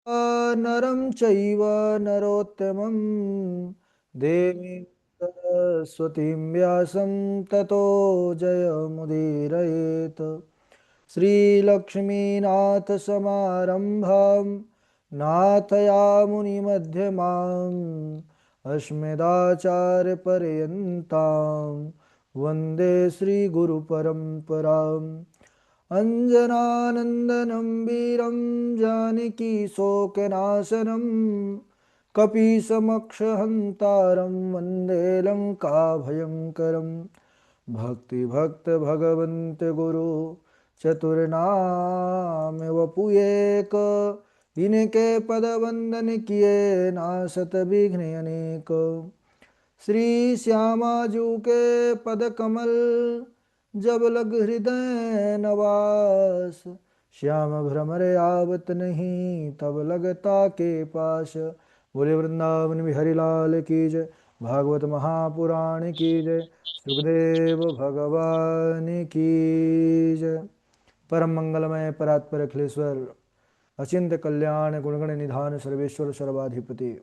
नरं चैव नरोत्तमं देवीं सरस्वतीं व्यासं ततो जयमुदीरयेत्। श्रीलक्ष्मीनाथसमारम्भां नाथयामुनिमध्यमाम् अस्मदाचार्यपर्यन्तां वन्दे श्रीगुरुपरम्पराम्। अञ्जनानन्दनं वीरं जानकीशोकनाशनं कपीशमक्षहन्तारं वन्दे लङ्काभयङ्करम्। भक्तिभक्त भगवन्त गुरु चतुर्नाम वपुएक, इनके पद वंदन किए नासत विघ्न अनेक। श्री श्यामाजू के पद कमल जब लग हृदय नवास, श्याम भ्रमर आवत नहीं तब लगता के पास। बोले वृंदावन बिहारी लाल की जय, भागवत महापुराण की जय, सुखदेव भगवान की जय। परम मंगलमय परात्पर अखिलेश्वर, अचिंत कल्याण गुणगण निधान सर्वेश्वर सर्वाधिपति,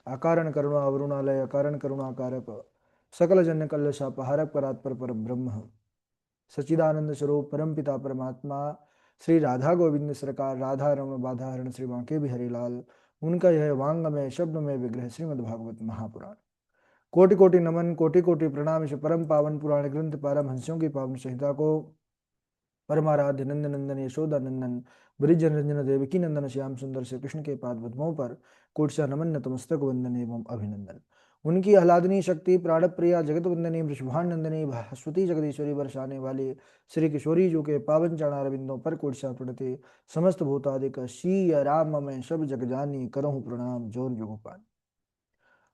अकारण करुणा अवरुणालय अकारण करुणाकारक, सकल जन्य कल्यशापहारक परात्पर पर ब्रह्म सच्चिदानंद स्वरूप परमपिता परमात्मा श्री राधा गोविंद सरकार राधा रमण बाधा हरण श्री बांके बिहारी लाल, उनका यह वांगमय शब्दमय विग्रह श्रीमद् भागवत महापुराण। कोटि कोटि नमन कोटि कोटि प्रणाम। इस परम पावन पुराण ग्रंथ पारमहंस्यों की पावन संहिता को परमाराध्य नंद नंदन यशोदा नंदन ब्रिज रंजन देवकी नंदन श्याम सुंदर श्री कृष्ण के पाद पद्मों पर कोटसा नमन नतमस्तक वंदन एवं अभिनंदन। उनकी आह्लादनी शक्ति प्राण प्रिया जगत वंदनी वृषभान नंदनी भास्वती जगदीश्वरी बरसाने वाली श्री किशोरी जो के पावन चरणारविंदों पर कोटसा प्रणति समस्त भूतादिक शीय राम में सब जग जानी करहूँ प्रणाम जोर जुगुपान।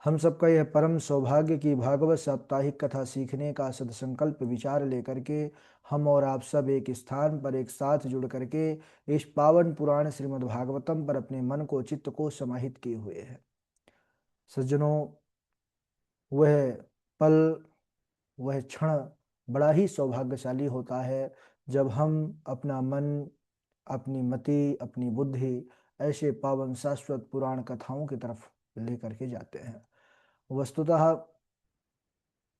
हम सबका यह परम सौभाग्य की भागवत साप्ताहिक कथा सीखने का सदसंकल्प विचार लेकर के हम और आप सब एक स्थान पर एक साथ जुड़ करके इस पावन पुराण श्रीमद् भागवतम पर अपने मन को चित्त को समाहित किए हुए हैं। सज्जनों, वह पल वह क्षण बड़ा ही सौभाग्यशाली होता है जब हम अपना मन, अपनी मति, अपनी बुद्धि ऐसे पावन शाश्वत पुराण कथाओं की तरफ लेकर के जाते हैं। वस्तुतः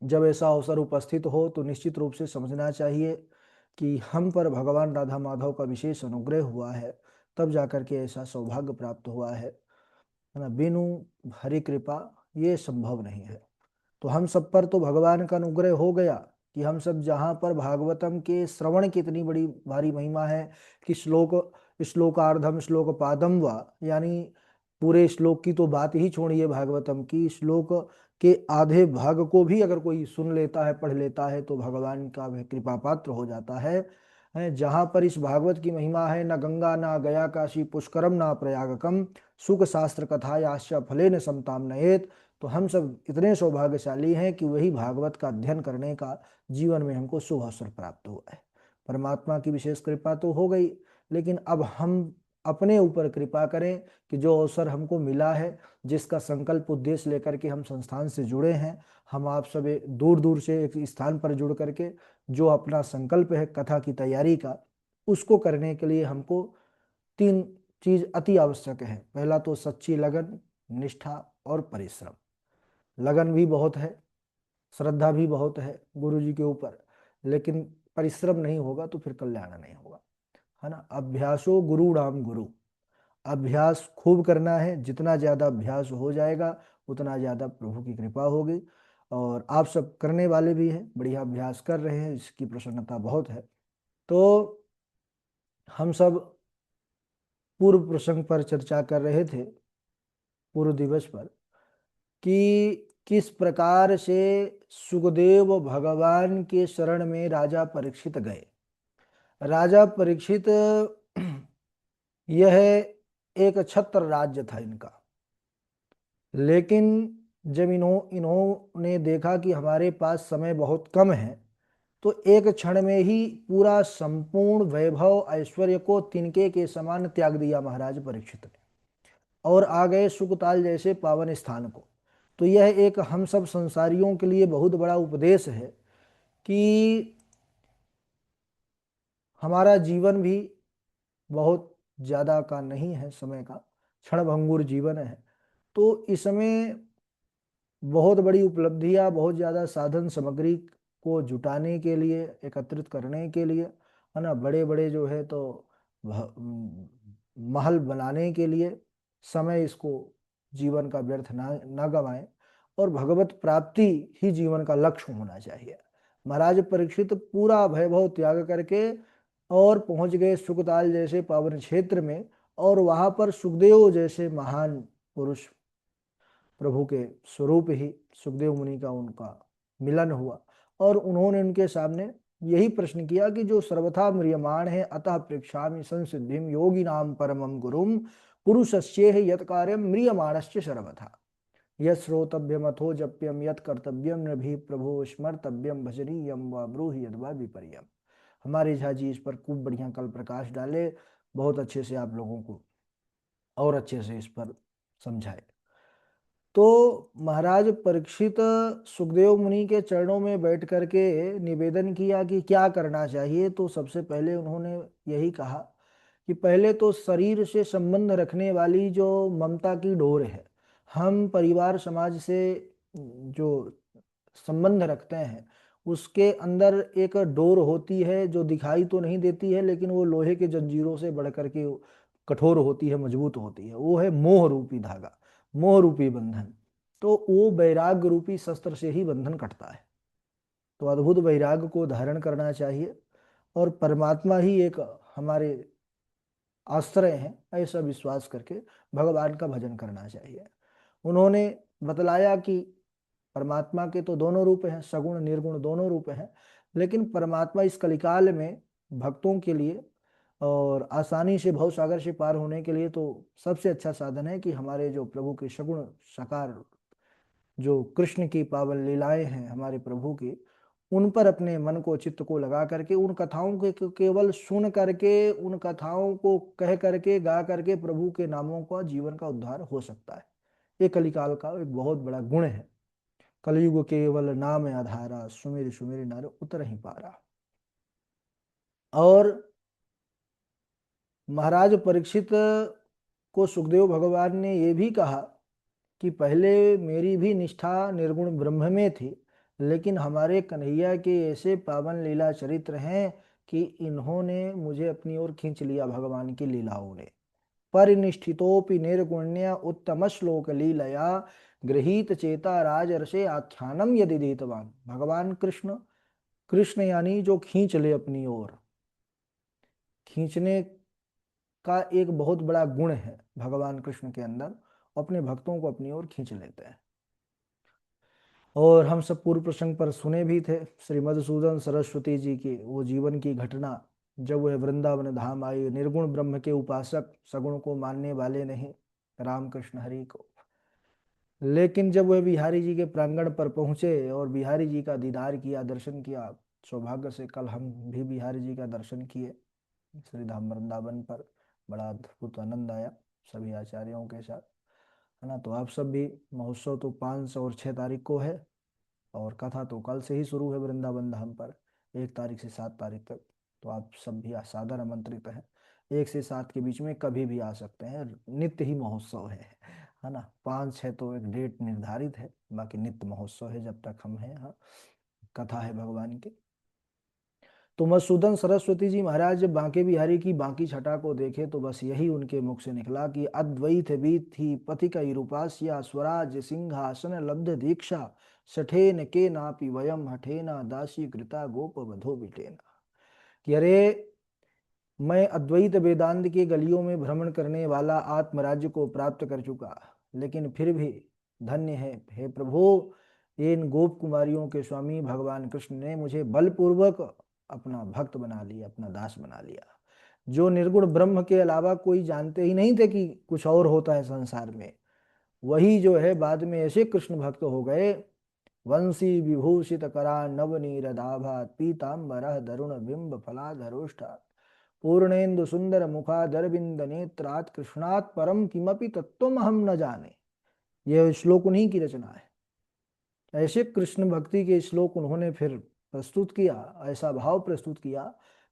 जब ऐसा अवसर उपस्थित हो तो निश्चित रूप से समझना चाहिए कि हम पर भगवान राधा माधव का विशेष अनुग्रह हुआ है, तब जाकर के ऐसा सौभाग्य प्राप्त हुआ है ना। बिनु हरि कृपा ये संभव नहीं है। तो हम सब पर तो भगवान का अनुग्रह हो गया कि हम सब जहाँ पर भागवतम के श्रवण की इतनी बड़ी भारी महिमा है कि श्लोकार्धम श्लोक पादम व, यानी पूरे श्लोक की तो बात ही छोड़िए, भागवतम की श्लोक के आधे भाग को भी अगर कोई सुन लेता है, पढ़ लेता है, तो भगवान का वह कृपा पात्र हो जाता है। जहाँ पर इस भागवत की महिमा है, न गंगा न गया काशी पुष्करम न प्रयागकम सुख शास्त्र कथा याश्च फले न समताम नयेत। तो हम सब इतने सौभाग्यशाली हैं कि वही भागवत का अध्ययन करने का जीवन में हमको शुभ अवसर प्राप्त हुआ है। परमात्मा की विशेष कृपा तो हो गई, लेकिन अब हम अपने ऊपर कृपा करें कि जो अवसर हमको मिला है, जिसका संकल्प उद्देश्य लेकर के हम संस्थान से जुड़े हैं, हम आप सब दूर दूर से एक स्थान पर जुड़ करके जो अपना संकल्प है कथा की तैयारी का, उसको करने के लिए हमको तीन चीज अति आवश्यक है। पहला तो सच्ची लगन, निष्ठा और परिश्रम। लगन भी बहुत है, श्रद्धा भी बहुत है गुरु जी के ऊपर, लेकिन परिश्रम नहीं होगा तो फिर कल्याण नहीं होगा, है ना। अभ्यासो गुरु राम गुरु, अभ्यास खूब करना है। जितना ज्यादा अभ्यास हो जाएगा उतना ज्यादा प्रभु की कृपा होगी। और आप सब करने वाले भी हैं, बढ़िया अभ्यास कर रहे हैं, इसकी प्रसन्नता बहुत है। तो हम सब पूर्व प्रसंग पर चर्चा कर रहे थे, पूर्व दिवस पर, कि किस प्रकार से सुखदेव भगवान के शरण में राजा परीक्षित गए। राजा परीक्षित यह एक छत्र राज्य था इनका, लेकिन जब इन्होंने देखा कि हमारे पास समय बहुत कम है, तो एक क्षण में ही पूरा संपूर्ण वैभव ऐश्वर्य को तिनके के समान त्याग दिया महाराज परीक्षित ने, और आ गए सुखताल जैसे पावन स्थान को। तो यह एक हम सब संसारियों के लिए बहुत बड़ा उपदेश है कि हमारा जीवन भी बहुत ज़्यादा का नहीं है समय का, क्षणभंगुर जीवन है। तो इसमें बहुत बड़ी उपलब्धियां, बहुत ज़्यादा साधन सामग्री को जुटाने के लिए, एकत्रित करने के लिए, है ना, बड़े बड़े जो है तो महल बनाने के लिए समय इसको जीवन का व्यर्थ ना गवाएं, और भगवत प्राप्ति ही जीवन का लक्ष्य होना चाहिए। महाराज परीक्षित पूरा वैभव त्याग करके और पहुंच गए सुखताल जैसे पावन क्षेत्र में, और वहां पर सुखदेव जैसे महान पुरुष, प्रभु के स्वरूप ही सुखदेव मुनि का उनका मिलन हुआ, और उन्होंने उनके सामने यही प्रश्न किया कि जो सर्वथा म्रियमाण है, अतः प्रेक्षामि संसिद्धिम योगी नाम परमम गुरुम पुरुषस्येह यत् कार्यम म्रियमाणस्य सर्वथा यत् श्रोतव्यम अथो जप्यम यत् कर्तव्यम नभि प्रभो स्मर्तव्यम भजनीयम व ब्रूहि यद्वा विपर्यम। हमारे झा जी इस पर खूब बढ़िया कल प्रकाश डाले, बहुत अच्छे से आप लोगों को और अच्छे से इस पर समझाए। तो महाराज परीक्षित सुखदेव मुनि के चरणों में बैठ करके निवेदन किया कि क्या करना चाहिए। तो सबसे पहले उन्होंने यही कहा कि पहले तो शरीर से संबंध रखने वाली जो ममता की डोर है, हम परिवार समाज से जो संबंध रखते हैं, उसके अंदर एक डोर होती है जो दिखाई तो नहीं देती है, लेकिन वो लोहे के जंजीरों से बढ़ करके कठोर होती है, मजबूत होती है। वो है मोह रूपी धागा, मोह रूपी बंधन। तो वो वैराग्य रूपी शस्त्र से ही बंधन कटता है। तो अद्भुत वैराग्य को धारण करना चाहिए, और परमात्मा ही एक हमारे आश्रय हैं, ऐसा विश्वास करके भगवान का भजन करना चाहिए। उन्होंने बतलाया कि परमात्मा के तो दोनों रूप हैं, सगुण निर्गुण दोनों रूप हैं, लेकिन परमात्मा इस कलिकाल में भक्तों के लिए और आसानी से भव सागर से पार होने के लिए तो सबसे अच्छा साधन है कि हमारे जो प्रभु के सगुण साकार जो कृष्ण की पावन लीलाएं हैं हमारे प्रभु की, उन पर अपने मन को, चित्त को लगा करके उन कथाओं के केवल सुन करके, उन कथाओं को कह करके, गा करके प्रभु के नामों का जीवन का उद्धार हो सकता है। ये कलिकाल का एक बहुत बड़ा गुण है। कलयुग केवल नाम आधारा, सुमेर सुमेर नर उतर ही पारा। और महाराज परीक्षित को सुखदेव भगवान ने ये भी कहा कि पहले मेरी भी निष्ठा निर्गुण ब्रह्म में थी, लेकिन हमारे कन्हैया के ऐसे पावन लीला चरित्र हैं कि इन्होंने मुझे अपनी ओर खींच लिया भगवान की लीलाओं ने। परिनिष्ठितोपि निर्गुण्य उत्तम श्लोक लीलया गृहीत चेता राजर्षे आख्यानम यदि दीतवान। भगवान कृष्ण, कृष्ण यानी जो खींच ले अपनी ओर, खींचने का एक बहुत बड़ा गुण है भगवान कृष्ण के अंदर, अपने भक्तों को अपनी ओर खींच लेते हैं। और हम सब पूर्व प्रसंग पर सुने भी थे श्री मधुसूदन सरस्वती जी की वो जीवन की घटना, जब वह वृंदावन धाम आई, निर्गुण ब्रह्म के उपासक, सगुण को मानने वाले नहीं, रामकृष्ण हरि को। लेकिन जब वह बिहारी जी के प्रांगण पर पहुंचे और बिहारी जी का दीदार किया, दर्शन किया, सौभाग्य से कल हम भी बिहारी जी का दर्शन किए श्री धाम वृंदावन पर, बड़ा अद्भुत आनंद आया सभी आचार्यों के साथ, है ना। तो आप सब भी, महोत्सव तो 5 और 6 तारीख को है, और कथा तो कल से ही शुरू है वृंदावन धाम पर, 1 तारीख से 7 तारीख तक। तो आप सब भी सादर आमंत्रित हैं। 1 से 7 के बीच में कभी भी आ सकते हैं, नित्य ही महोत्सव है ना। 5-6 तो एक डेट निर्धारित है, बाकी नित्य महोत्सव है जब तक हम हैं। हाँ, कथा है भगवान की। तो मधुसूदन सरस्वती जी महाराज जब बांके बिहारी की बांकी छटा को देखे तो बस यही उनके मुख से निकला कि अद्वैत बीत थी पथिक रूपास्या स्वराज सिंहासन लब्ध दीक्षा सठेन के नापि वयम हठेना दासी कृता गोप वधो बिटेना। कि अरे, मैं अद्वैत वेदांत के गलियों में भ्रमण करने वाला आत्मराज्य को प्राप्त कर चुका, लेकिन फिर भी धन्य है हे प्रभु, इन गोप कुमारियों के स्वामी भगवान कृष्ण ने मुझे बलपूर्वक अपना भक्त बना लिया, अपना दास बना लिया। जो निर्गुण ब्रह्म के अलावा कोई जानते ही नहीं थे कि कुछ और होता है संसार में, वही जो है बाद में ऐसे कृष्ण भक्त हो गए। वंशी विभूषित करा नवनीर दाभा पीताम्बरः दरुण बिंब फलाधरोष्ठा पूर्णेन्दु सुंदर मुखादरविंद नेत्रात् कृष्णात् परम किमपि तत्त्वम हम न जाने। यह श्लोक उन्हीं की रचना है। ऐसे कृष्ण भक्ति के श्लोक उन्होंने फिर प्रस्तुत किया, ऐसा भाव प्रस्तुत किया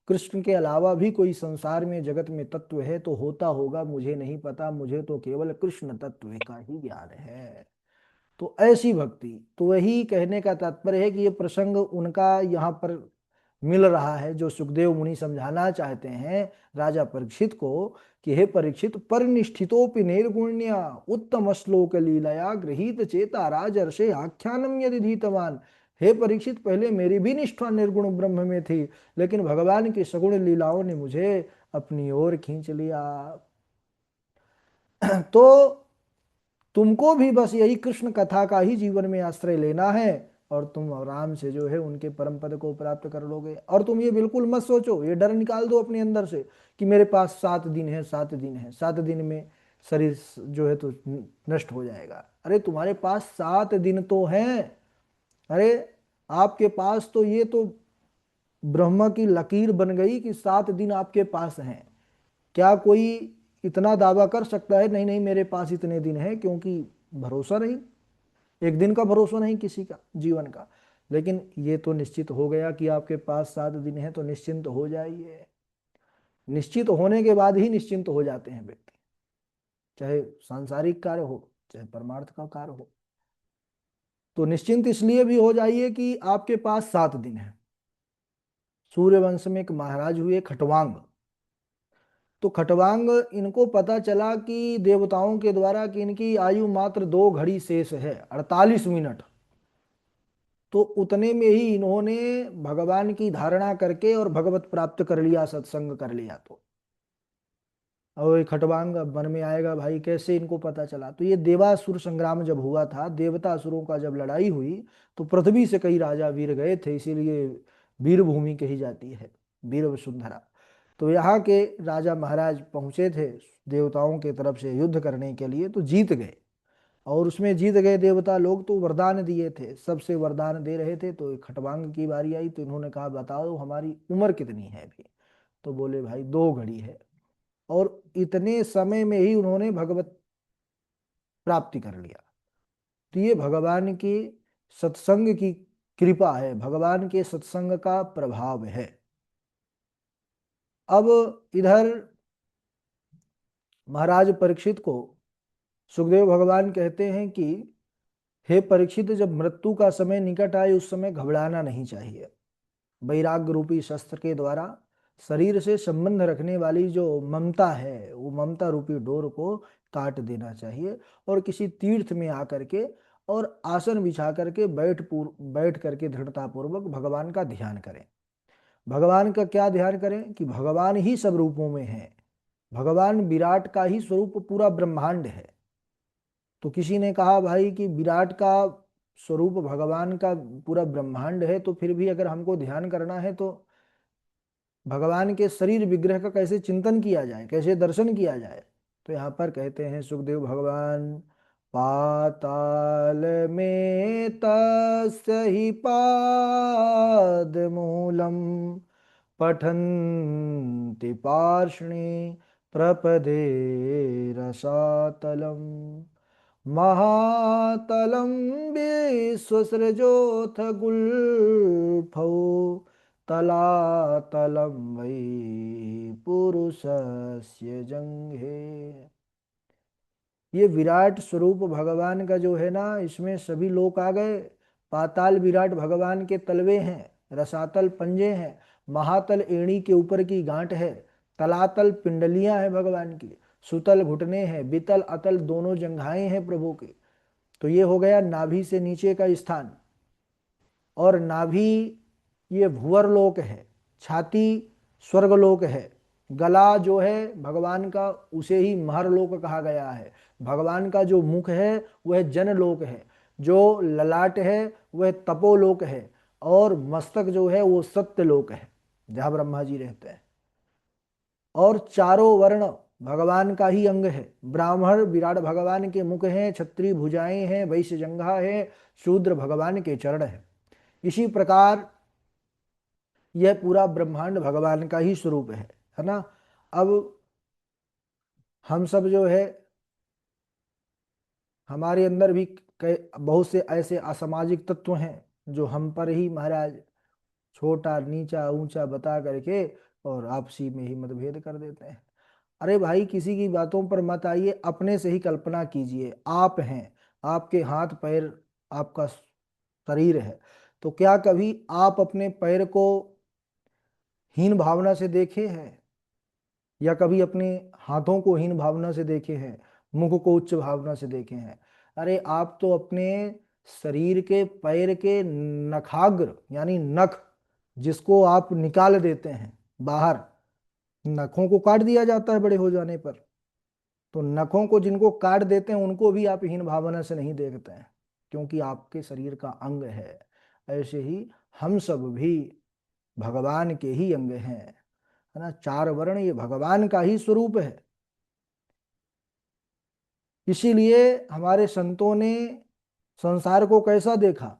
कृष्ण के अलावा भी कोई संसार में जगत में तत्व है तो होता होगा, मुझे नहीं पता, मुझे तो केवल कृष्ण तत्व का ही ज्ञान है। तो ऐसी भक्ति, तो वही कहने का तात्पर्य है कि ये प्रसंग उनका यहाँ पर मिल रहा है जो सुखदेव मुनि समझाना चाहते हैं राजा परीक्षित को कि हे परीक्षित, परिनिष्ठितोपि निर्गुण्या उत्तम श्लोक लीलया गृहीत चेता राजर्षे आख्यानम यदि धीतवान। हे परीक्षित, पहले मेरी भी निष्ठा निर्गुण ब्रह्म में थी, लेकिन भगवान की सगुण लीलाओं ने मुझे अपनी ओर खींच लिया। तो तुमको भी बस यही कृष्ण कथा का ही जीवन में आश्रय लेना है और तुम आराम से जो है उनके परम पद को प्राप्त कर लोगे। और तुम ये बिल्कुल मत सोचो, ये डर निकाल दो अपने अंदर से कि मेरे पास 7 दिन है, 7 दिन है, 7 दिन में शरीर जो है तो नष्ट हो जाएगा। अरे तुम्हारे पास 7 दिन तो हैं। अरे आपके पास तो ये तो ब्रह्म की लकीर बन गई कि 7 दिन आपके पास हैं। क्या कोई इतना दावा कर सकता है नहीं नहीं मेरे पास इतने दिन है? क्योंकि भरोसा नहीं, एक दिन का भरोसा नहीं किसी का जीवन का। लेकिन ये तो निश्चित हो गया कि आपके पास 7 दिन है, तो निश्चिंत हो जाइए। निश्चित होने के बाद ही निश्चिंत हो जाते हैं व्यक्ति, चाहे सांसारिक कार्य हो चाहे परमार्थ का कार्य हो। तो निश्चिंत इसलिए भी हो जाइए कि आपके पास 7 दिन है। सूर्यवंश में एक महाराज हुए खटवांग। तो खटवांग, इनको पता चला कि देवताओं के द्वारा कि इनकी आयु मात्र 2 घड़ी शेष है, 48 मिनट। तो उतने में ही इन्होंने भगवान की धारणा करके और भगवत प्राप्त कर लिया, सत्संग कर लिया। तो और ये खटवांग मन में आएगा भाई कैसे इनको पता चला? तो ये देवासुर संग्राम जब हुआ था, देवता असुरों का जब लड़ाई हुई, तो पृथ्वी से कई राजा वीर गए थे, इसीलिए वीर भूमि कही जाती है, वीर वसुंधरा। तो यहाँ के राजा महाराज पहुंचे थे देवताओं के तरफ से युद्ध करने के लिए, तो जीत गए। और उसमें जीत गए देवता लोग, तो वरदान दिए थे, सबसे वरदान दे रहे थे। तो खटवांग की बारी आई, तो इन्होंने कहा बताओ हमारी उम्र कितनी है अभी? तो बोले भाई 2 घड़ी है। और इतने समय में ही उन्होंने भगवत प्राप्ति कर लिया। तो ये भगवान की सत्संग की कृपा है, भगवान के सत्संग का प्रभाव है। अब इधर महाराज परीक्षित को सुखदेव भगवान कहते हैं कि हे परीक्षित, जब मृत्यु का समय निकट आए उस समय घबराना नहीं चाहिए। वैराग्य रूपी शस्त्र के द्वारा शरीर से संबंध रखने वाली जो ममता है, वो ममता रूपी डोर को काट देना चाहिए और किसी तीर्थ में आकर के और आसन बिछा करके बैठ करके दृढ़ता पूर्वक भगवान का ध्यान करें। भगवान का क्या ध्यान करें? कि भगवान ही सब रूपों में है, भगवान विराट का ही स्वरूप पूरा ब्रह्मांड है। तो किसी ने कहा भाई कि विराट का स्वरूप भगवान का पूरा ब्रह्मांड है, तो फिर भी अगर हमको ध्यान करना है तो भगवान के शरीर विग्रह का कैसे चिंतन किया जाए, कैसे दर्शन किया जाए? तो यहाँ पर कहते हैं सुखदेव भगवान, पाताल में तस्य ही पाद मूलम पठन्ति पार्ष्णि प्रपदे रसातलम महातलं विश्वसृजोऽथ गुल्फौ तलातलं वै पुरुषस्य जंघे। ये विराट स्वरूप भगवान का जो है ना, इसमें सभी लोक आ गए। पाताल विराट भगवान के तलवे हैं, रसातल पंजे हैं, महातल एड़ी के ऊपर की गांठ है, तलातल पिंडलियां हैं भगवान की, सुतल घुटने हैं, बितल अतल दोनों जंघाएं हैं प्रभु के। तो ये हो गया नाभि से नीचे का स्थान। और नाभि ये भुवर लोक है, छाती स्वर्गलोक है, गला जो है भगवान का उसे ही महरलोक कहा गया है। भगवान का जो मुख है वह जनलोक है, जो ललाट है वह तपोलोक है, और मस्तक जो है वो सत्यलोक है जहाँ ब्रह्मा जी रहते हैं। और चारों वर्ण भगवान का ही अंग है। ब्राह्मण विराट भगवान के मुख हैं, क्षत्रिय भुजाएं हैं, वैश्य जंघा है, शूद्र भगवान के चरण है। इसी प्रकार यह पूरा ब्रह्मांड भगवान का ही स्वरूप है ना। अब हम सब जो है, हमारे अंदर भी बहुत से ऐसे असामाजिक तत्व हैं जो हम पर ही महाराज छोटा नीचा ऊंचा बता करके और आपसी में ही मतभेद कर देते हैं। अरे भाई, किसी की बातों पर मत आइए, अपने से ही कल्पना कीजिए। आप हैं, आपके हाथ पैर, आपका शरीर है, तो क्या कभी आप अपने पैर को हीन भावना से देखे हैं, या कभी अपने हाथों को हीन भावना से देखे हैं, मुख को उच्च भावना से देखे हैं? अरे आप तो अपने शरीर के पैर के नखाग्र यानी नख, जिसको आप निकाल देते हैं बाहर, नखों को काट दिया जाता है बड़े हो जाने पर, तो नखों को जिनको काट देते हैं उनको भी आप हीन भावना से नहीं देखते हैं, क्योंकि आपके शरीर का अंग है। ऐसे ही हम सब भी भगवान के ही अंग हैं, है ना। चार वर्ण ये भगवान का ही स्वरूप है। इसीलिए हमारे संतों ने संसार को कैसा देखा?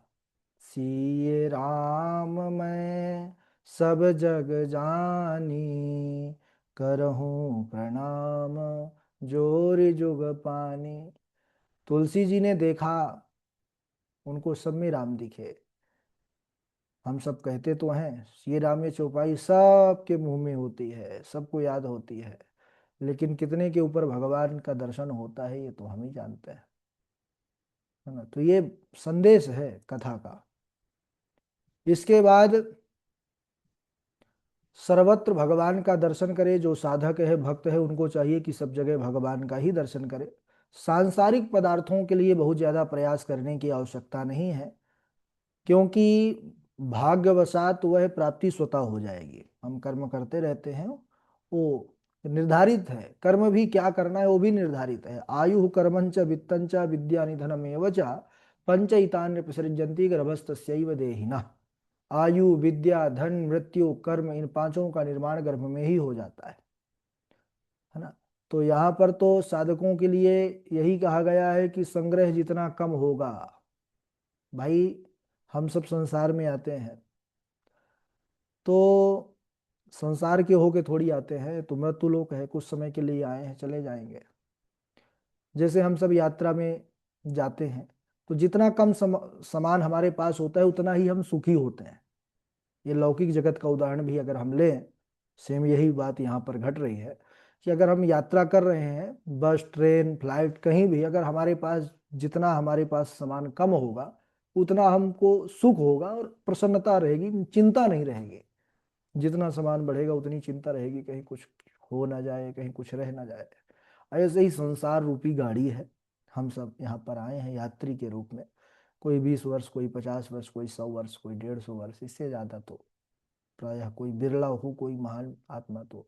सिए राम मैं सब जग जानी, करहूं प्रणाम जोर जुग पानी। तुलसी जी ने देखा, उनको सब में राम दिखे। हम सब कहते तो हैं ये राम ये चौपाई सबके मुंह में होती है, सबको याद होती है, लेकिन कितने के ऊपर भगवान का दर्शन होता है ये तो हम ही जानते हैं, है ना। तो ये संदेश है कथा का। इसके बाद सर्वत्र भगवान का दर्शन करे। जो साधक है, भक्त है, उनको चाहिए कि सब जगह भगवान का ही दर्शन करे। सांसारिक पदार्थों के लिए बहुत ज़्यादा प्रयास करने की आवश्यकता नहीं है, क्योंकि भाग्यवशात वह प्राप्ति स्वतः हो जाएगी। हम कर्म करते रहते हैं, वो निर्धारित है। कर्म भी क्या करना है वो भी निर्धारित है। आयु कर्मंच वित्तंच विद्या निधनमेव च पंचैतान्य प्रसृजन्ति गर्भस्थस्यैव देहिनः। आयु, विद्या, धन, मृत्यु, कर्म, इन पांचों का निर्माण गर्भ में ही हो जाता है ना। तो यहाँ पर तो साधकों के लिए यही कहा गया है कि संग्रह जितना कम होगा। भाई, हम सब संसार में आते हैं तो संसार के होके थोड़ी आते हैं, तो मृत्यु लोक है, कुछ समय के लिए आए हैं, चले जाएंगे। जैसे हम सब यात्रा में जाते हैं तो जितना कम सामान हमारे पास होता है उतना ही हम सुखी होते हैं। ये लौकिक जगत का उदाहरण भी अगर हम लें, सेम यही बात यहाँ पर घट रही है कि अगर हम यात्रा कर रहे हैं, बस, ट्रेन, फ्लाइट, कहीं भी, अगर हमारे पास जितना हमारे पास सामान कम होगा उतना हमको सुख होगा और प्रसन्नता रहेगी, चिंता नहीं रहेगी। जितना सामान बढ़ेगा उतनी चिंता रहेगी, कहीं कुछ हो ना जाए, कहीं कुछ रह ना जाए। ऐसे ही संसार रूपी गाड़ी है। हम सब यहाँ पर आए हैं यात्री के रूप में। कोई 20 वर्ष, कोई 50 वर्ष, कोई 100 वर्ष, कोई 150 वर्ष, इससे ज़्यादा तो प्रायः कोई बिरला हो, कोई महान आत्मा तो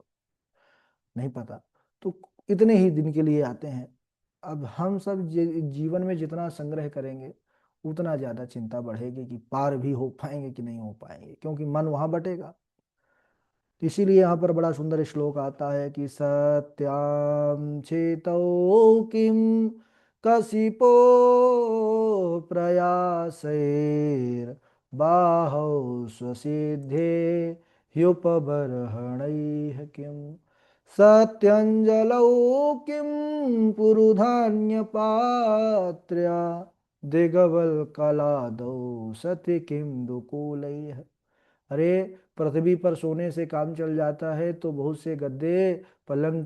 नहीं पता। तो इतने ही दिन के लिए आते हैं। अब हम सब जीवन में जितना संग्रह करेंगे उतना ज़्यादा चिंता बढ़ेगी कि पार भी हो पाएंगे कि नहीं हो पाएंगे, क्योंकि मन वहाँ बटेगा। तो इसीलिए यहाँ पर बड़ा सुंदर श्लोक आता है कि सत्यां चेतो किम कसिपो प्रयासैर बाहौ स्वसिद्धे ह्युपबर्हणैः किम सत्यंजलौ किम पुरुधान्यपात्र्या दिगवल्कलादौ सति किम दुकूलैः। अरे, पृथ्वी पर सोने से काम चल जाता है तो बहुत से गद्दे पलंग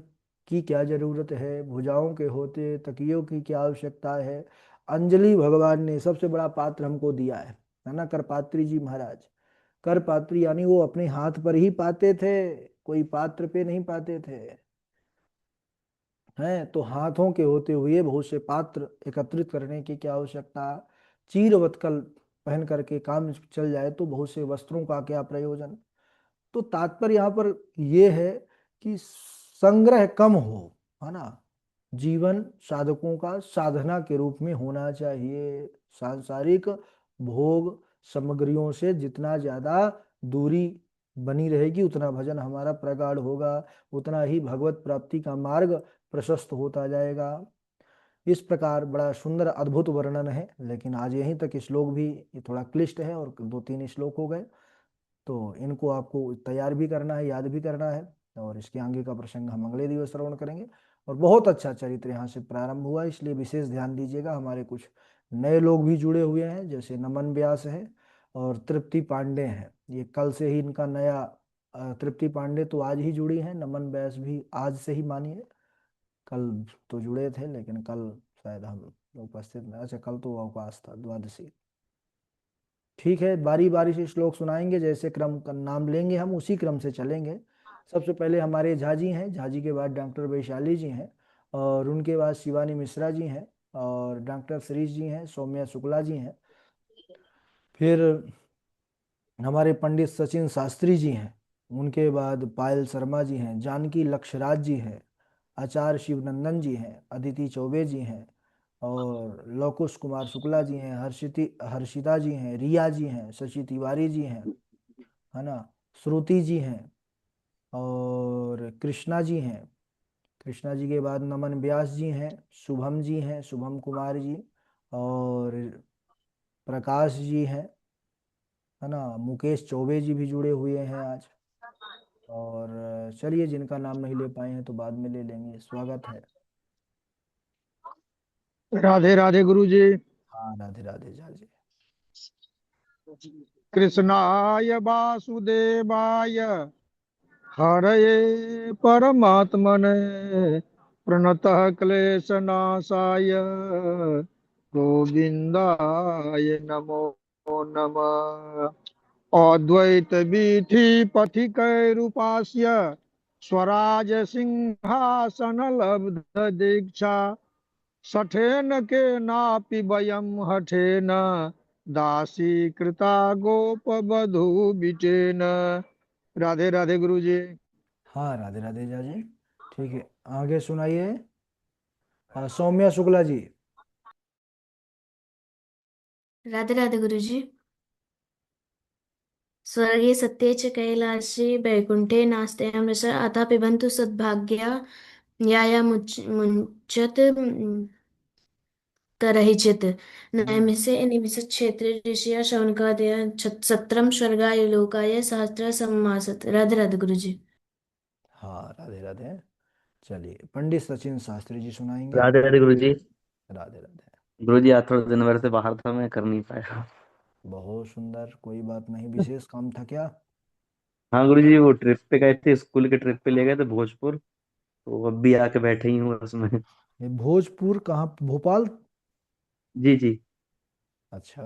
की क्या जरूरत है, भुजाओं के होते तकियों की क्या आवश्यकता है। अंजलि भगवान ने सबसे बड़ा पात्र हमको दिया है ना, करपात्री जी महाराज। करपात्री यानी वो अपने हाथ पर ही पाते थे, कोई पात्र पे नहीं पाते थे। हैं तो हाथों के होते हुए बहुत से पात्र एकत्रित करने की क्या आवश्यकता। चीर वत्कल पहन करके काम चल जाए तो बहुत से वस्त्रों का क्या प्रयोजन। तो तात्पर्य यहाँ पर यह है कि संग्रह कम हो, है ना। जीवन साधकों का साधना के रूप में होना चाहिए। सांसारिक भोग सामग्रियों से जितना ज्यादा दूरी बनी रहेगी उतना भजन हमारा प्रगाढ़ होगा, उतना ही भगवत प्राप्ति का मार्ग प्रशस्त होता जाएगा। इस प्रकार बड़ा सुंदर अद्भुत वर्णन है, लेकिन आज यहीं तक। श्लोक भी ये थोड़ा क्लिष्ट है और 2-3 श्लोक हो गए, तो इनको आपको तैयार भी करना है, याद भी करना है, और इसके आगे का प्रसंग हम अगले दिवस श्रवण करेंगे। और बहुत अच्छा चरित्र यहाँ से प्रारंभ हुआ, इसलिए विशेष ध्यान दीजिएगा। हमारे कुछ नए लोग भी जुड़े हुए हैं, जैसे नमन व्यास है और तृप्ति पांडे हैं। ये कल से ही इनका नया तृप्ति पांडे तो आज ही जुड़ी हैं, नमन बैस भी आज से ही मानिए। कल तो जुड़े थे लेकिन कल शायद हम उपस्थित नहीं। अच्छा, कल तो अवकाश था, द्वादशी। ठीक है, बारी बारी से श्लोक सुनाएंगे, जैसे क्रम का नाम लेंगे हम उसी क्रम से चलेंगे। सबसे पहले हमारे झा जी हैं, झा जी के बाद डॉक्टर वैशाली जी हैं, और उनके बाद शिवानी मिश्रा जी हैं, और डॉक्टर श्रीश जी हैं, सौम्या शुक्ला जी हैं। फिर हमारे पंडित सचिन शास्त्री जी हैं, उनके बाद पायल शर्मा जी हैं, जानकी लक्षराज जी हैं, आचार्य शिवनंदन जी हैं, अदिति चौबे जी हैं, और लौकुश कुमार शुक्ला जी हैं, हर्षिता जी हैं, रिया जी हैं, शशि तिवारी जी हैं, है ना, श्रुति जी हैं, और कृष्णा जी हैं। कृष्णा जी के बाद नमन व्यास जी हैं, शुभम जी हैं, शुभम कुमार जी, और प्रकाश जी हैं, है ना, मुकेश चौबे जी भी जुड़े हुए हैं आज। और चलिए, जिनका नाम नहीं ले पाए हैं तो बाद में ले लेंगे, स्वागत है। राधे राधे गुरु जी। हाँ, राधे राधे झा जी। कृष्णाय वासुदेवाय हरये परमात्मने प्रणतः क्लेशनाशाय गोविन्दाय नमो नमः। अद्वैत वीथि पथिकैरुपास्य स्वराज सिंहासन लब्ध दीक्षा सठेन के नापि वयम हठेन दासी कृता गोप बधू बिटेन। राधे राधे गुरु जी। हाँ, राधे राधे झा जी। ठीक है, आगे सुनाइए। सौम्या शुक्ला जी। राधे राधे गुरुजी। स्वर्गे सत्ये च कैलासि वैकुण्ठे नास्ते अमृष अतः पिबन्तु सद्भाग्या मुञ्चत् तरहिचित् नैमिषे निमिषच्छेत्रे ऋषिया शौनकादय सत्रम स्वर्गाय लोकाय सहस्र सम्मासत्। राधे राधे गुरुजी। हाँ, राधे राधे। चलिए, पंडित सचिन शास्त्री जी सुनाएंगे। राधे राधे गुरु जी। राधे राधे। गुरु जी आज थोड़ा दिन भर से बाहर था, मैं कर नहीं पाया। बहुत सुंदर, कोई बात नहीं, विशेष काम था क्या? हाँ गुरु जी, वो ट्रिप पे गए थे, स्कूल के ट्रिप पे ले गए थे भोजपुर। तो अब भी आके बैठे ही हूँ उसमें। ये भोजपुर कहाँ, भोपाल? जी जी। अच्छा।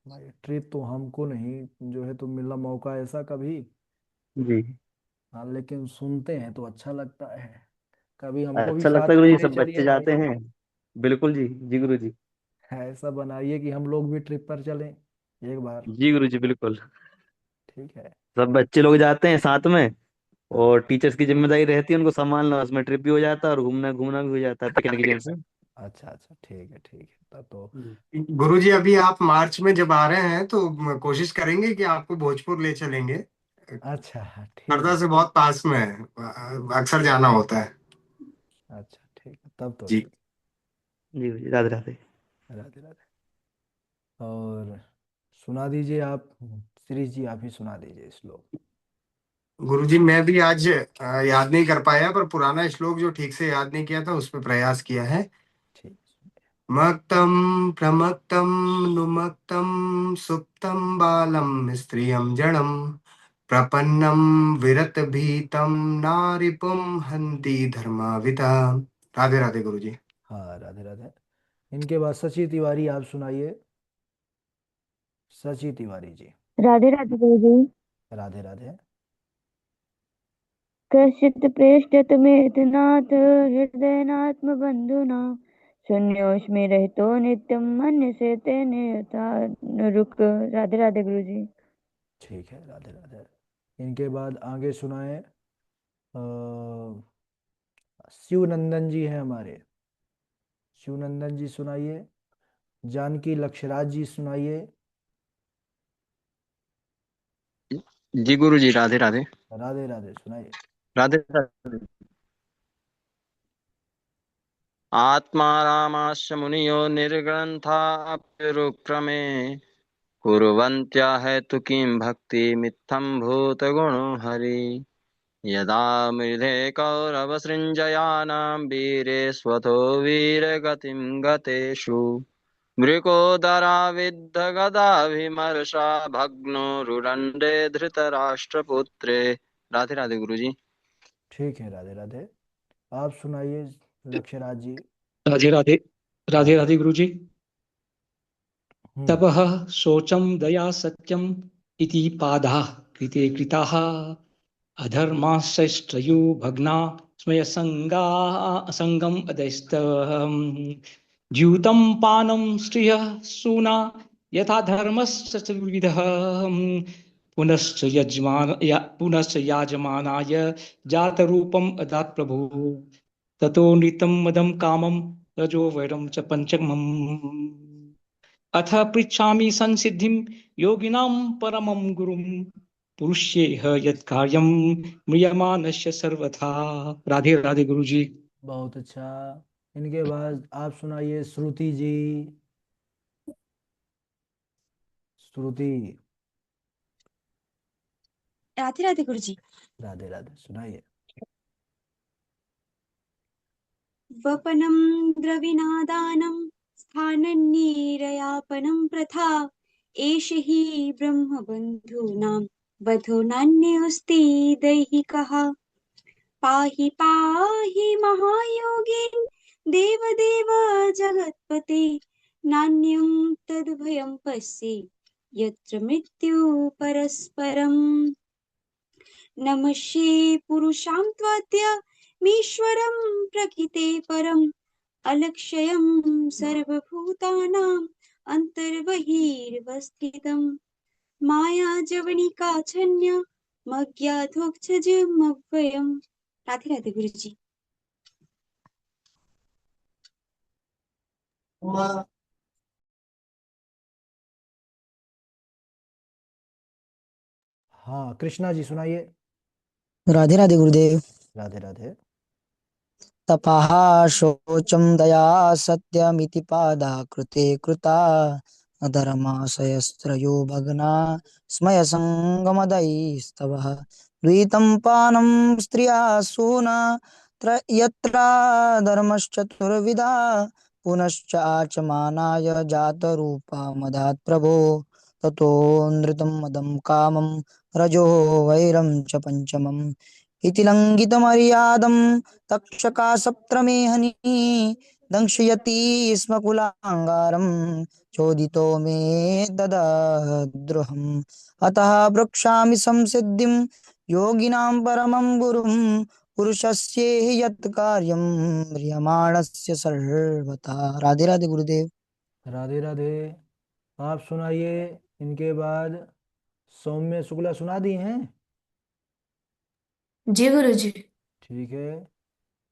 भाई, ट्रिप तो हमको नहीं जो है तो मिला मौका ऐसा कभी। जी। हाँ, लेकिन सुनते हैं तो अच्छा लगता है। कभी हमको भी अच्छा लगता है साथ गुरु में जी, ले सब चलिए बच्चे भाई। जाते हैं। बिल्कुल जी, जी गुरु जी। ऐसा बनाइए कि हम लोग भी ट्रिप पर चलें एक बार। जी गुरु जी बिल्कुल। ठीक है। सब बच्चे लोग जाते हैं साथ में। हाँ। और टीचर्स की जिम्मेदारी रहती है उनको संभालना, उसमें ट्रिप भी हो जाता है और घूमना घूमना भी हो जाता है पिकनिक जैसे। अच्छा अच्छा, ठीक है ठीक है, तब तो। जी। गुरुजी अभी आप मार्च में जब आ रहे हैं तो कोशिश करेंगे कि आपको भोजपुर ले चलेंगे। अच्छा, ठीक हरदा है। से बहुत पास में है, अक्सर जाना होता है। अच्छा, ठीक है, तब तो जी। ठीक जी गुरु जी, राधे राधे। है। राधे राधे। और सुना दीजिए आप, श्री जी, आप ही सुना दीजिए श्लोक। गुरुजी मैं भी आज याद नहीं कर पाया, पर पुराना श्लोक जो ठीक से याद नहीं किया था उस पर प्रयास किया है। ठीक। मक्तम प्रमत्तम नुमक्तम सुप्तम बालम स्त्रियम जड़म प्रपन्नम विरत भीतम नारिपुम हंति धर्माविता। राधे राधे गुरुजी। हाँ, राधे राधे। इनके बाद सची तिवारी, आप सुनाइए। सची तिवारी जी। राधे राधे गुरु जी। राधे राधे। कश्चित् प्रेष्ठतमेतनाथ हृदयनात्म बंधुना शून्योष्मि रहितो नित्यम मन्यसे तेने यथा रुक। राधे राधे गुरु जी। ठीक है, राधे राधे। इनके बाद आगे सुनाए। शिवनंदन जी हैं हमारे। शिवनंदन जी सुनाइए। जानकी लक्षराज जी सुनाइए। जी गुरु जी। राधे राधे। राधे राधे सुनाइए। राधे राधे। आत्मा रामाश्च मुनियो निर्ग्रन्थाप्यनुक्रमे कुर्वन्त्या हेतु किं भक्तिमित्थं भूतगुणो हरि। यदा मृधे कौरवसृञ्जयानां वीरेष्वथो वीरगतिं गतेषु मृकोदराविद्धगदाभिमर्शा भग्नो रुदण्डे धृतराष्ट्रपुत्रे राधे राधे गुरुजी। ठीक है, राधे राधे। आप सुनाइए लक्ष्यराज जी। राधे राधे। राधे हाँ। राधे गुरुजी। हम्म। तपः शौचं दया सत्यम् इति पादाः कृते कृताः अधर्माश्चयो भग्ना संगम अदैस्तवम् द्यूतं पानं स्त्रियः सूना यथा धर्मश्च चतुर्विधः पुनश्च याजमानाय जातरूपम् अदात् प्रभुः ततो नृतं मदं कामं रजो वैरं च पंचमम् अथ पृच्छामि संसिद्धिं योगिनां परमं गुरुं पुरुषेह यत् कार्यं म्रियमाणस्य सर्वथा। राधे राधे गुरु जी। बहुत अच्छा। इनके बाद आप सुनाइए श्रुति जी। श्रुति। राधे राधे गुरुजी। राधे राधे, सुनाइए। वपनं द्रविणादानं स्थानन्येरयापनं प्रथा एष हि ब्रह्मबन्धूनां वधो नान्योऽस्ति दैहिकः। पाहि पाहि महायोगिन् देवदेव जगत्पते नान्यं तद्भयं पश्ये यत्र मृत्यु परस्परम्। नमस्ये पुरुषां त्वद्यमीश्वरं प्रकृते परम् अलक्ष्यं सर्वभूतानाम् अन्तर्बहिर्वस्थितं मायाजवनिकाछन्य मज्ञाधोक्षजमव्ययम्। राधे राधे गुरुजी। हाँ, कृष्णा जी सुनाइए। राधे राधे गुरुदेव। राधे राधे। तपः शौचं दया सत्यमिति पादा कृते कृता अधर्माशयस्त्रयो भग्ना स्मयसङ्गमदैस्तवः द्वैतं पानं स्त्रिया सूना यत्र धर्मश्चतुर्विधा पुनश्च आचमानाय जातरूपा मदात् प्रभो ततो नृतं मदं कामं रजो वैरं च पञ्चमम् इति लङ्घितमर्यादं तक्षका सप्तमेहनी दंशयति स्म कुलाङ्गारं चोदितो मे ददद्रुहम् अतः वृक्षामि संसिद्धिं योगिनां परमं गुरुं पुरुषस्येह यत् कार्यं म्रियमाणस्य सर्वथा। राधे राधे गुरुदेव। राधे राधे। आप सुनाइए। इनके बाद सौम्य शुक्ला सुना दी हैं। जी गुरुजी। ठीक है।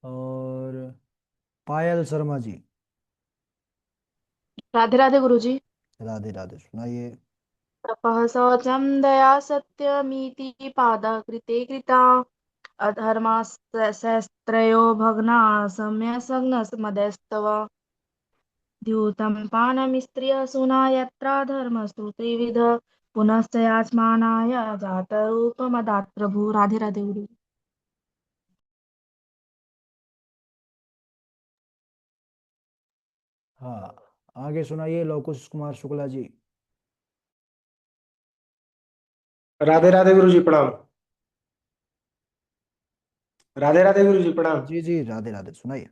और पायल शर्मा जी। राधे राधे गुरुजी। राधे राधे, सुनाइए। तपः शौचं दया सत्यमिति पादा कृते कृता अधर्मास्त्रयो भग्ना सम्यसङ्गमदैस्तव द्यूतं पानमिस्त्रियसूना यत्र धर्मस्तु त्रिविध पुनश्च याचमानाय जातरूपमदात् प्रभु। राधे राधे गुरु। हाँ, आगे सुनाइए लवकुश कुमार शुक्ला जी। राधे राधे गुरु जी प्रणाम। राधे राधे गुरु जी प्रणाम। जी जी, राधे राधे, सुनाइए।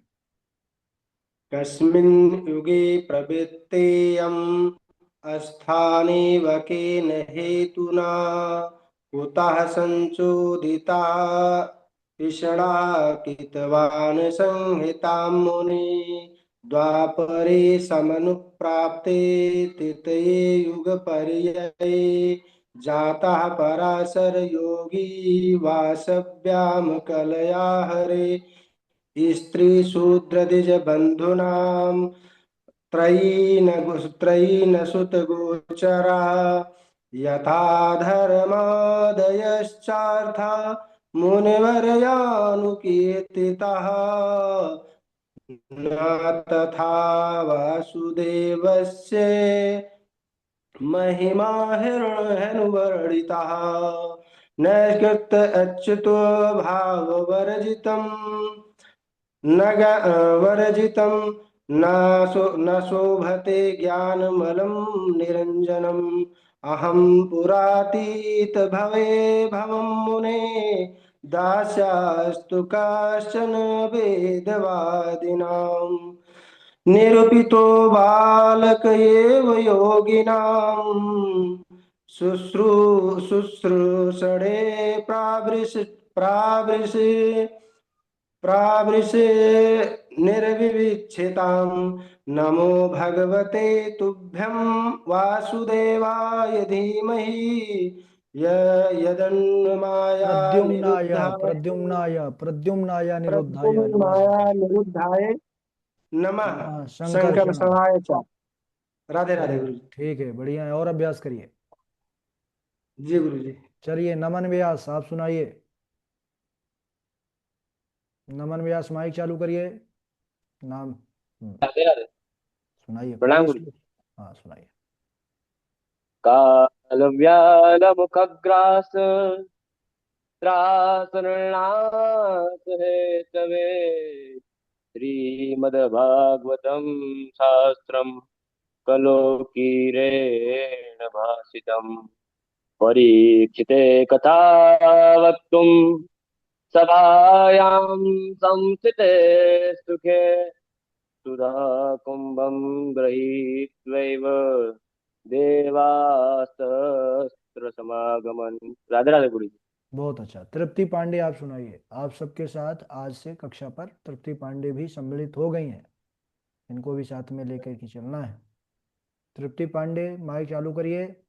कस्मिन् युगे प्रवृत्तेयम् अस्थानेव केन हेतुना कुतः संचोदिता कृष्णा कृतवान् संहितां मुनि द्वापरे समनुप्राप्ते तृतीये युगपर्यये जातः पराशर योगी वासव्याम कलया हरे स्त्रीशूद्रदिज बन्धूनां त्रयीन सुतगोचरा यथा धर्मादयश्चार्था मुनिवर्यानुकीर्तिताः न तथा वासुदेवस्य महिमा हिरण्यवर्णितः न कृत अच्युतो भाववर्जितम् वर्जितं न शोभते ज्ञानमलं निरञ्जनम् अहं पुरातीत भवे भवं मुने दास्यास्तु काश्चन वेदवादिनाम् निरूपितो बालक एव योगिनाम् शुश्रूषणे प्रावृष प्रावृशे निर्विविच्छितां नमो भगवते तुभ्यं वासुदेवाय धीमहि यदन्नमाया प्रद्युम्नाय निरुद्धाय प्रद्युम्नाय प्रद्युम्नाय निरुद्धाय नमः। प्रद्युम्नाय निरुद्धाय नमः नमः शंकर संकर्षणाय। सहाय च। राधे राधे गुरु जी। ठीक है, बढ़िया है, और अभ्यास करिए। जी गुरु जी। चलिए नमन व्यास आप सुनाइए। नमन व्यास माइक चालू करिए। नाम राधे राधे। सुनाइए, प्रणाम कोई गुरु। श्लोक। हाँ सुनाइए। काल व्याल मुखग्रास त्रासनाथ है तवे श्रीमद्भागवतम शास्त्रम कलोकीरेण भासितम परीक्षिते कथा वक्तुम सभायां संस्थिते सुखे सुधा कुंभं गृहीत्वैव देवास्त्र समागमन। राधे राधे गुरु जी। बहुत अच्छा। तृप्ति पांडे आप सुनाइए। आप सबके साथ आज से कक्षा पर तृप्ति पांडे भी सम्मिलित हो गई हैं, इनको भी साथ में लेकर के चलना है। तृप्ति पांडे माइक चालू करिए।